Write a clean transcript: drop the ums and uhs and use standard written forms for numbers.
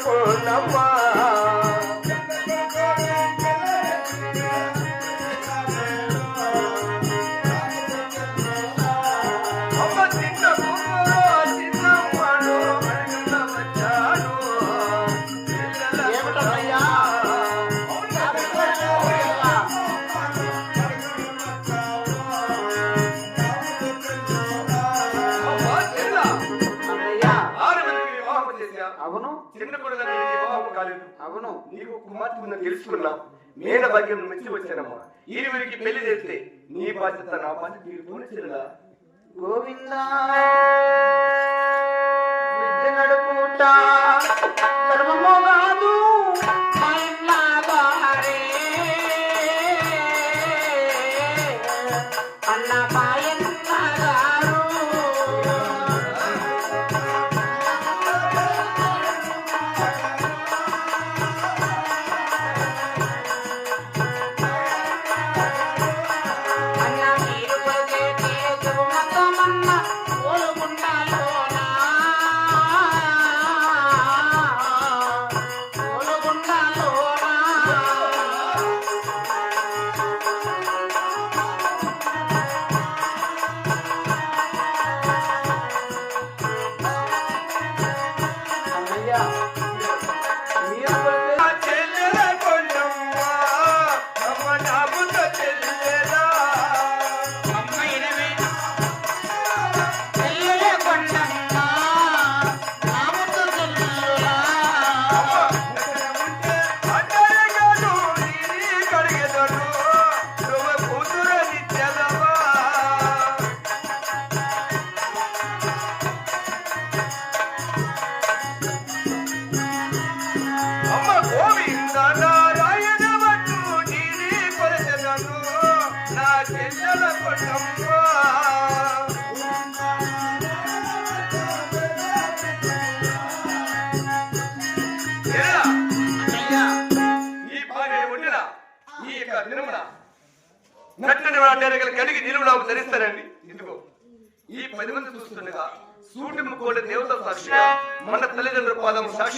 పూర్ణమ్మా అవును, చిన్న కొడుకు వివాహం కాలేదు. అవును, నీకు కుమార్తె ఉందని తెలుసుకున్నా మేడ భాగ్యం మెచ్చి వచ్చానమ్మా. వీరికి పెళ్లి చేస్తే నీ బాధ్యత నా బాధ్యత తీరుకోని చెల్లుదా. గోవిందా నడుపుట ధర్మము కాదు అన్న కలిగి నిలువు నాకు ధరిస్తారండి. ఇదిగో ఈ 10 మంది చూస్తుండగా సూటి ముక్కోటి దేవత సాక్షిగా మన తల్లిదండ్రుల పాదం సాక్షి